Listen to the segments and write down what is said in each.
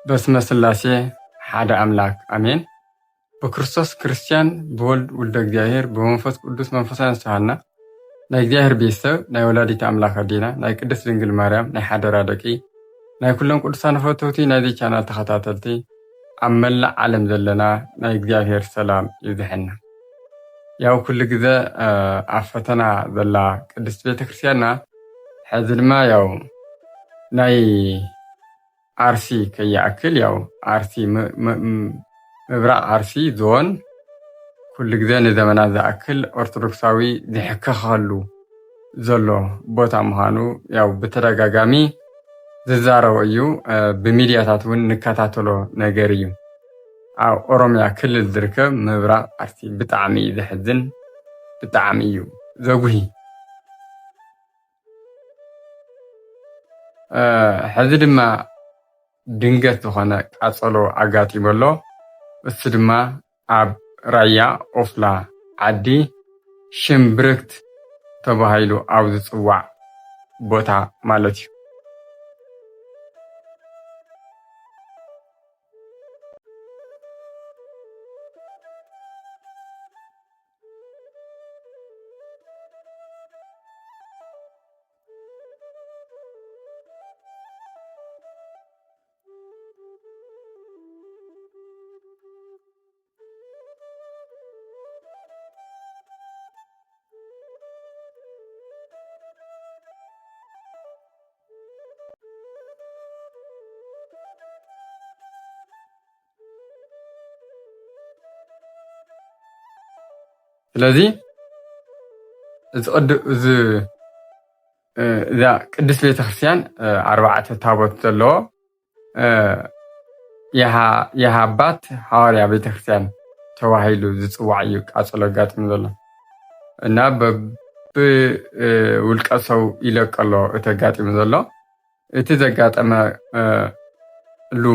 በስመ ሥላሴ ሓደ አምላክ አሜን። በክርስቶስ ክርስቲያን በወልድ ወልደ እግዚአብሔር በመንፈስ ቅዱስ መንፈሳውያን ዝተሃና ናይ እግዚአብሔር ቤተሰብ ናይ ወላዲተ አምላክ አዴና ናይ ቅድስት ድንግል ማርያም ናይ ሓደራ ደቂ ናይ ኩሎም ቅዱሳን ፈተውቲ ናይዚ ቻናል ተኸታተልቲ ኣብ መላእ ዓለም ዘለና ናይ እግዚአብሔር ሰላም ይብዝሐና። ያው ኩሉ ግዜ ኣብ ፈተና ዘላ ቅድስት ቤተክርስቲያንና ሕዚ ድማ ያው ናይ አርሲ ከያክል ያው አርሲ ምብራቅ አርሲ ዞን ኩሉ ግዜ ንዘመናት ዝኣክል ኦርቶዶክሳዊ ዝሕከኸሉ ዘሎ ቦታ ምዃኑ ያው ብተደጋጋሚ ዝዛረቦ እዩ። ብሚድያታት እውን ንከታተሎ ነገር እዩ። ኣብ ኦሮሚያ ክልል ዝርከብ ምብራቅ አርሲ ብጣዕሚ ዝሕዝን ብጣዕሚ እዩ ዘጉሂ። ሕዚ ድማ ድንገት ዝኾነ ቃፀሎ ኣጋጢመሎ እሱ ድማ ኣብ ራያ ኦፍላ ዓዲ ሽምብርክት ተባሂሉ ኣብ ዝፅዋዕ ቦታ ማለት እዩ። ስለዚህ እዛ ቅድስት ቤተክርስቲያን ኣርባዕተ ታቦት ዘለዎ የሃ አባት ሐዋርያ ቤተክርስቲያን ተባሂሉ ዝፅዋዕ እዩ ቃፀሎ ኣጋጢሙ ዘሎ እና ብውልቀ ሰው ይለቀሎ እቲ ኣጋጢሙ ዘሎ እቲ ዘጋጠመ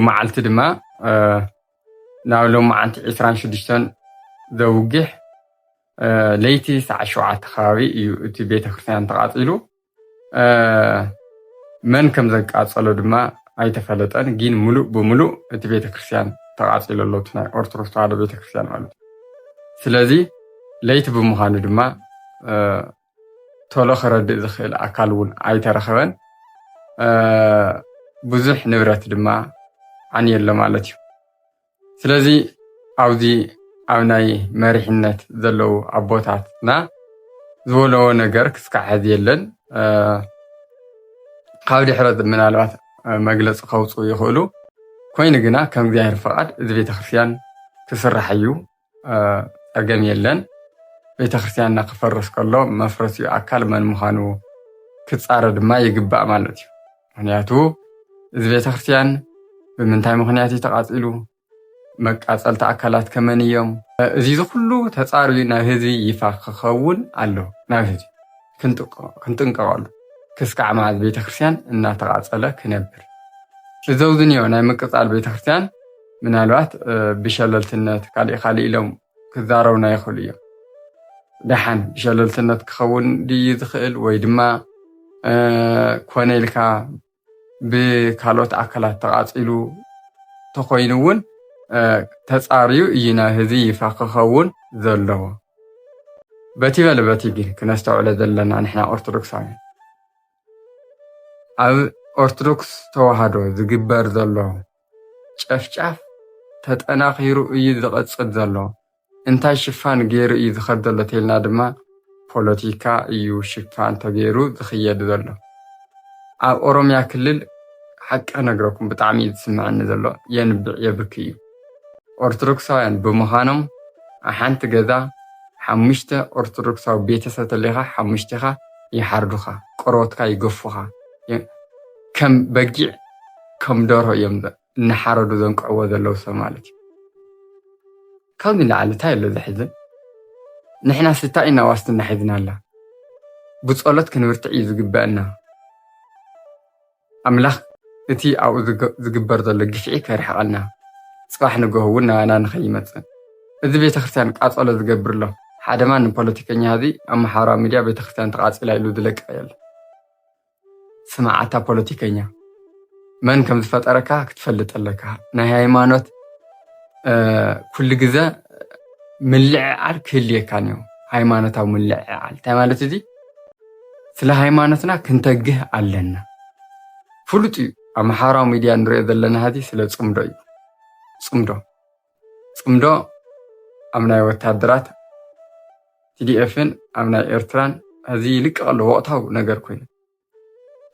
መዓልቲ ድማ ናብ ሎማዓንቲ 26 ዘውግሕ ለይቲ ሰዓት 7 ከባቢ እዩ እቲ ቤተክርስቲያን ተቃፂሉ። መን ከም ዘቃፀሎ ድማ ኣይተፈለጠን፣ ግን ሙሉእ ብሙሉእ እቲ ቤተክርስቲያን ተቃፂሉ ኣሎ እቲ ናይ ኦርቶዶክስ ተዋህዶ ቤተክርስቲያን ማለት። ስለዚ ለይቲ ብምዃኑ ድማ ቶሎ ክረድእ ዝኽእል ኣካል እውን ኣይተረኸበን፣ ብዙሕ ንብረት ድማ ዓንየሎ ማለት እዩ። ስለዚ ኣብዚ ኣብ ናይ መሪሕነት ዘለው ኣቦታትና ዝበለዎ ነገር ክስካዕ ሕዚ የለን። ካብ ድሕረት ምናልባት መግለፂ ከውፅኡ ይኽእሉ ኮይኑ ግና ከም እግዚአብሔር ፈቃድ እዚ ቤተክርስቲያን ክስራሕ እዩ፣ ፀገም የለን። ቤተክርስቲያንና ክፈርስ ከሎ መፍረሲኡ ኣካል መን ምዃኑ ክፃረ ድማ ይግባእ ማለት እዩ። ምክንያቱ እዚ ቤተክርስቲያን ብምንታይ ምክንያት እዩ ተቃፂሉ? መቃፀልቲ ኣካላት ከመን እዮም? እዚ ኩሉ ተፃርዩ ናብ ህዝቢ ይፋ ክኸውን ኣሎ። ናብ ህዝቢ ክንጥንቀቐሉ ክስካዕ መዓዝ ቤተክርስቲያን እናተቃፀለ ክነብር። እዚ ዝኒኦ ናይ ምቅፃል ቤተክርስቲያን ምናልባት ብሸለልትነት ካሊእ ኢሎም ክዛረቡና ይኽእሉ እዮም። ደሓን ብሸለልትነት ክኸውን ድዩ ዝኽእል ወይ ድማ ኮነ ኢልካ ብካልኦት ኣካላት ተቃፂሉ ተኮይኑ እውን ተፃርዩ እዩ ናብ ህዝቢ ይፋ ክኸውን ዘለዎ። በቲ በለ በቲ ግን ክነስተውዕሎ ዘለና ንሕና ኦርቶዶክሳውያን ኣብ ኦርቶዶክስ ተዋህዶ ዝግበር ዘሎ ጨፍጫፍ ተጠናኺሩ እዩ ዝቐፅል ዘሎ። እንታይ ሽፋን ገይሩ እዩ ዝኸድ ዘሎ ተይልና ድማ ፖለቲካ እዩ ሽፋን ተገይሩ ዝኽየድ ዘሎ። ኣብ ኦሮሚያ ክልል ሓቂ ክነግረኩም ብጣዕሚ እዩ ዝስምዐኒ ዘሎ የንብዕ የብኪ እዩ። ኦርቶዶክሳውያን ብምዃኖም ሓንቲ ገዛ 5 ኦርቶዶክሳዊ ቤተሰብ ተለይኻ 5 ኢኻ ይሓርዱኻ፣ ቆርበትካ ይገፉኻ፣ ከም በጊዕ ከም ደርሆ እዮም እናሓረዱ ዘንቅዕዎ ዘለው ሰብ ማለት እዩ። ካብዚ ንላዕሊ እንታይ ኣሎ ዝሕዝን? ንሕና ስታይ ኢና ዋስትና ሒዝና ኣላ? ብፀሎት ክንብርትዕ እዩ ዝግበአና። ኣምላኽ እቲ ኣብኡ ዝግበር ዘሎ ግፍዒ ከርሕቐልና ፅባሕ ንግሆ እውን ናባና ንኸይመፅእ እዚ ቤተክርስትያን ቃፀሎ ዝገብር ኣሎ ሓደማ ንፖለቲከኛ ህዚ ኣብ ማሕበራዊ ሚድያ ቤተክርስትያን ተቃፂላ ኢሉ ዝለቅቕ የለ ስማዓታ ፖለቲከኛ መን ከም ዝፈጠረካ ክትፈልጥ ኣለካ ናይ ሃይማኖት ኩሉ ግዜ ምልዕዓል ክህልየካ እኒኦ ሃይማኖታዊ ምልዕዓል እንታይ ማለት እዚ ስለ ሃይማኖትና ክንተግህ ኣለና ፍሉጥ እዩ ኣብ ማሕበራዊ ሚድያ ንሪኦ ዘለና ህዚ ስለ ፅምዶ እዩ ፅምዶ ኣብ ናይ ወታደራት TDF-ን ኣብ ናይ ኤርትራን ህዚ ይልቅቕ ኣሎ ወቕታዊ ነገር ኮይኑ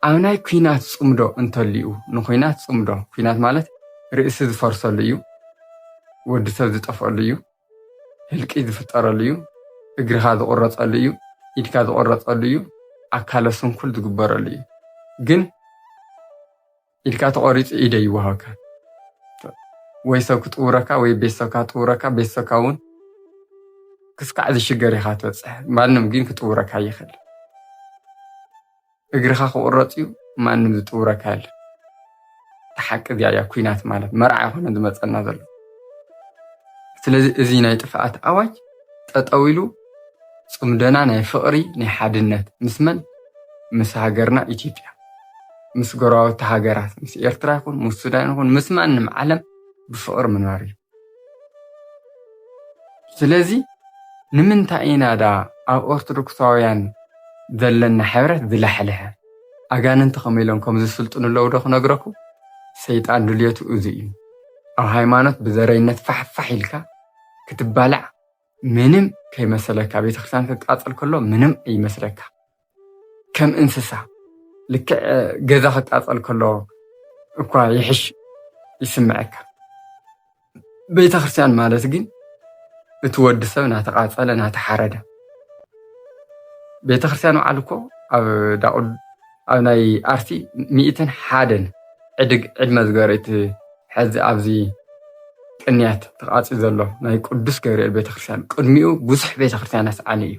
ኣብ ናይ ኩናት ፅምዶ እንተልዩ ንኩናት ፅምዶ ኩናት ማለት ርእሲ ዝፈርሰሉ እዩ ወዲ ሰብ ዝጠፍአሉ እዩ ህልቂ ዝፍጠረሉ እዩ እግርኻ ዝቑረፀሉ እዩ ኢድካ ዝቑረፀሉ እዩ ኣካለ ስንኩል ዝግበረሉ እዩ ግን ኢድካ ተቆሪፁ ኢደ ይወሃብካ ወይ ሰብ ክጥውረካ ወይ ቤተሰብካ ጥውረካ ቤተሰብካ እውን ክስካዕ ዝሽገር ኢኻ ትበፅሕ ማንም ግን ክጥውረካ ይኽእል እግርኻ ክቁረፅ እዩ ማንም ዝጥውረካ የለ ተሓቂ እዚኣ እያ ኩናት ማለት መርዓ ይኮነ ዝመፀና ዘሎ ስለዚ እዚ ናይ ጥፍኣት ኣዋጅ ጠጠው ኢሉ ፅምደና ናይ ፍቕሪ ናይ ሓድነት ምስ መን ምስ ሃገርና ኢትዮጵያ ምስ ጎረባብቲ ሃገራት ምስ ኤርትራ ይኹን ምስ ሱዳን ይኹን ምስ ማንም ዓለም ብፍቕሪ ምንባር እዩ ስለዚ ንምንታይ ኢና ዳ ኣብ ኦርቶዶክሳውያን ዘለና ሕብረት ዝላሕልሐ ኣጋንንቲ ከመይ ኢሎም ከም ዝስልጥኑ ኣለዉ ዶ ክነግረኩም ሰይጣን ድልየቱ እዚ እዩ ኣብ ሃይማኖት ብዘረይነት ፋሕፋሕ ኢልካ ክትባላዕ ምንም ከይመሰለካ ቤተክርስትያን ክትቃፀል ከሎ ምንም ኣይመስለካ ከም እንስሳ ልክዕ ገዛ ክቃፀል ከሎ እኳ ይሕሽ ይስምዐካ ቤተክርስትያን ማለት ግን እቲ ወዲ ሰብ ናተቃፀለ ናተሓረደ ቤተክርስትያን በዓል እኮ ኣብ ዳቁል ኣብ ናይ ኣርሲ 101 ዕድመ ዝገበረ እቲ ሕዚ ኣብዚ ቅንያት ተቃፂ ዘሎ ናይ ቅዱስ ገብርኤል ቤተክርስትያን ቅድሚኡ ብዙሕ ቤተክርስትያናት ዓሊ እዩ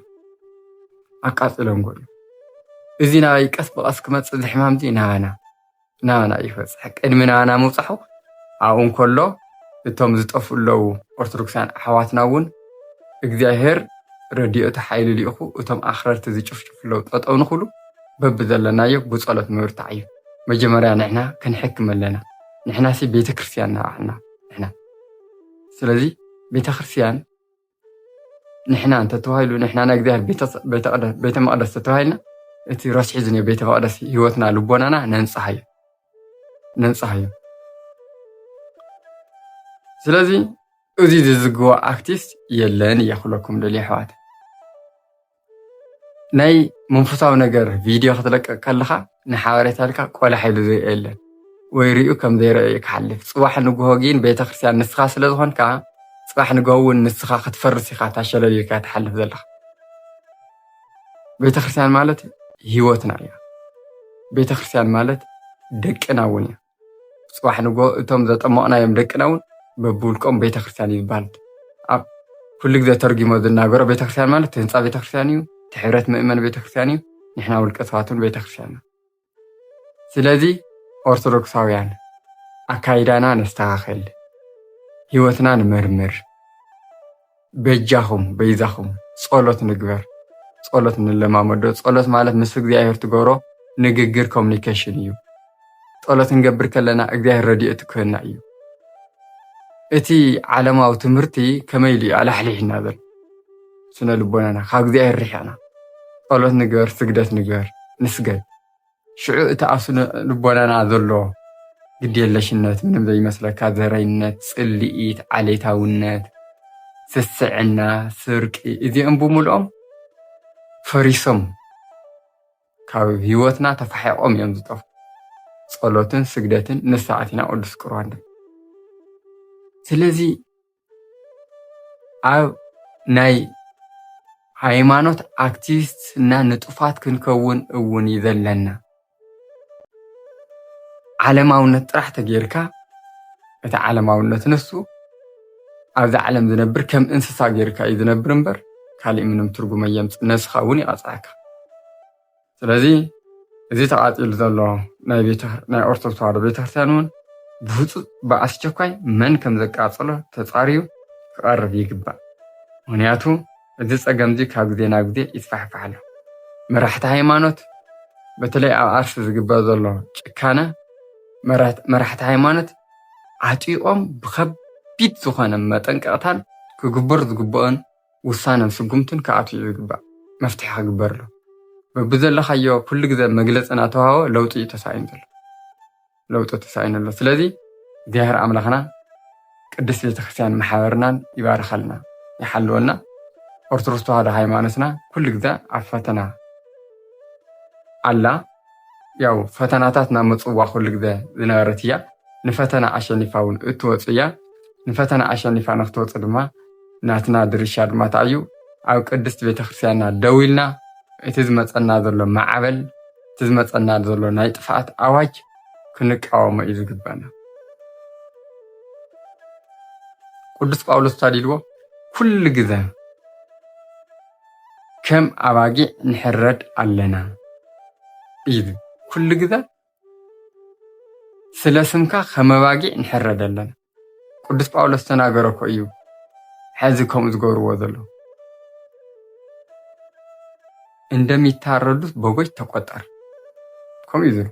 ኣቃፂሎም ገሉ እዚ ናባይ ቀስ ብቐስ ክመፅእ ዝሕማም እዚ ናባና ይፈፅሕ ቅድሚ ናባና ምውፃሑ ኣብኡ እንከሎ እቶም ዝጠፍኡ ኣለዉ ኦርቶዶክሳውያን ኣሕዋትና እውን እግዚኣብሔር ረድኤቱ ሓይሉ ልኢኹ እቶም ኣኽረርቲ ዝጭፍጭፉ ኣለዉ ጠጠው ንኽብሉ በቢ ዘለናዮ ብፀሎት ምብርታዕ እዩ መጀመርያ ንሕና ክንሕክም ኣለና ንሕናሲ ቤተክርስትያን ናባዕልና ንሕና ስለዚ ቤተክርስትያን ንሕና እንተተባሂሉ ንሕና ናይ እግዚኣብሔር ቤተ መቕደስ ተተባሂልና እቲ ረስሒ ዝኒኦ ቤተ መቕደስ ሂወትና ልቦናና ነንፅሃዮ ስለዚ እዚ ዝዝግቦ ኣክቲቭ የለን እያ ክብለኩም ደልየ ኣሕዋት ናይ መንፈሳዊ ነገር ቪድዮ ክትለቅቕ ከለኻ ንሓበሬታ ኢልካ ቆልዓ ኢሉ ዝርአ የለን ወይ ርኡ ከም ዘይረአየ ክሓልፍ ፅባሕ ንግሆ ግን ቤተክርስትያን ንስኻ ስለ ዝኾንካ ፅባሕ ንግሆ እውን ንስኻ ክትፈርስ ኢኻ ታሸለሊልካ ትሓልፍ ዘለኻ ቤተክርስትያን ማለት ሂወትና እያ ቤተክርስትያን ማለት ደቅና እውን እያ ፅባሕ ንግሆ እቶም ዘጠመቕናዮም ደቅና እውን በብውልቆም ቤተክርስትያን ይባሃል ኣብ ኩሉ ግዜ ተርጊሞ ዝናገሮ ቤተክርስትያን ማለት ህንፃ ቤተክርስትያን እዩ ትሕብረት ምእመን ቤተክርስትያን እዩ ንሕና ውልቀ ሰባትን ቤተክርስትያን ስለዚ ኦርቶዶክሳውያን ኣካይዳና ነስተኻኽል ሂወትና ንመርምር በጃኹም በይዛኹም ጸሎት ንግበር ጸሎት ንለማመዶ ጸሎት ማለት ምስ እግዚኣብሔር ትገብሮ ንግግር ኮሙኒኬሽን እዩ ጸሎት እንገብር ከለና እግዚኣብሔር ረድኤቱ ክህና እዩ እቲ ዓለማዊ ትምህርቲ ከመይ ኢሉ ኣላሕሊሕና ዘሎ ስነ ልቦናና ካብ እግዚኣብሔር ርሒቕና ጸሎት ንግበር ስግደት ንግበር ንስገድ ሽዑ እቲ ኣብ ስነ ልቦናና ዘሎ ግድየለሽነት ምንም ዘይመስለካ ዘረይነት ጽልኢት ዓሌታውነት ስስዕና ስርቂ እዚኦም ብምልኦም ፈሪሶም ካብ ሂወትና ተፋሒቖም እዮም ዝጠፉ ጸሎትን ስግደትን ንስዓቲና ቅዱስ ቁርባን ስለዚ ኣብ ናይ ሃይማኖት ኣክቲቪስት እና ንጡፋት ክንከውን እውን ይዘለና ዓለማውነት ጥራሕ ተጌርካ እቲ ዓለማውነት ንሱ ኣብዚ ዓለም ዝነብር ከም እንስሳ ጌርካ እዩ ዝነብር እምበር ካሊእ ምንም ትርጉም የምፅእ ነስኻ እውን ይቐፅዓካ ስለዚ إذا تقاتل زلوا ناي أرثوذكس هذا بيتخرسانون بهذا بأسجكاي من كم ذكاء تصاريو قرب يجبا ونياتو إذا سأجمدي كعقدين عقدي يتفح فعله مرحت هايمانوت بتلاقي عارف زجبا زلوا كنا مرحت هايمانوت عطيهم بخبيت سخانة ما تنقطعن كجبر زجبان وصانم سقمتن كعطي زجبا مفتاح جبر له ببذل خيو كل جذا مجلس أنا توها لوطي تسعين الله سلذي جاهر عملنا قدس بيتخرسيان محاورنا يبارك لنا يحلونا أرثوذكس هذا هايمانتنا كل جذا عفتنا الله ياو فتناتنا متصوع كل جذا ذنارتيا نفتنا عشان نفاون اتوصيا نفتنا عشان نفان اختوص دما ناتنا درشاد ما تعيو أو قدس بيتخرسياننا دويلنا اتزمت زلو معبل اتزمت زلو ناي طفات أواج كنقاوم إذا جبنا قدس باولوس تاديلو كل جذا كم أواجي نحرد علينا إذا كل جذا سلاسمكا خمواجي نحرد علينا قدس باولوس تناغرو إيو حازكم زغورو وذلو عندما يتعرضوا بوجود تقطر كم يزور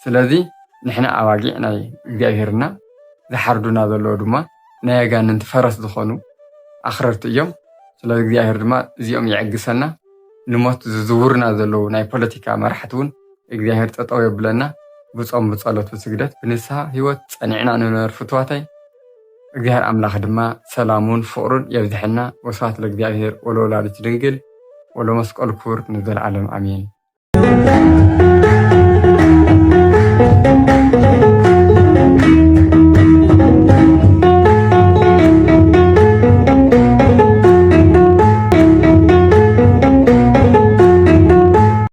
سلذي نحن أواجعنا جاهرنا ذحردنا ذلوا دما نيجان نتفرس دخانو آخرت يوم سلذي جاهر دما زيوم يعجسنا نموت زورنا ذلوا ناي بوليتيكا مرحتون جاهر تطوي بلنا بتصالات بسجدات بنسها هو أنعنا نرفتواتي جاهر أملاخ دما سلامون فورن يفتحنا وصات لك جاهر ولولا لتدنجل ولو مسك الكور نزل علم أمين